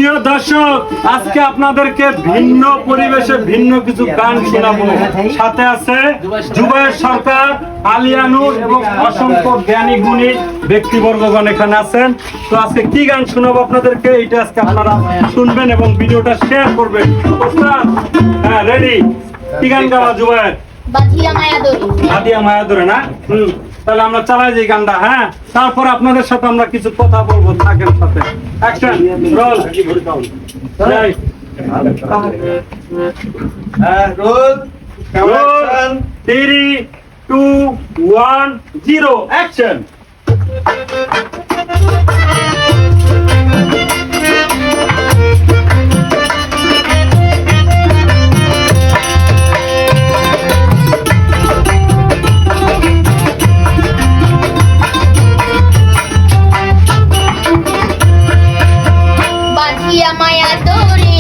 প্রিয় দর্শক, আজকে আপনাদেরকে ভিন্ন পরিবেশে ভিন্ন কিছু গান শোনাবো। সাথে আছে জুবায়ের সরকার, আলিয়ানুর এবং অসংখ্য জ্ঞানী গুণী ব্যক্তিবর্গগণ এখানে আছেন। তো আজকে কি গান শোনাবো আপনাদেরকে, এটা আজকে আপনারা শুনবেন এবং ভিডিওটা শেয়ার করবেন। হ্যাঁ, রেডি? কি গান গাওয়া জুবায়ের? বাঁধিয়া মায়া দড়ি। বাঁধিয়া মায়া দড়ি না? তাহলে আমরা চালাই যাই গানটা। হ্যাঁ, তারপর আপনাদের সাথে আমরা কিছু কথা বলবো। থাকেন সাথে। Action, roll. Roll 3 2 1 0 action. বাঁধিয়া মায়া দড়ি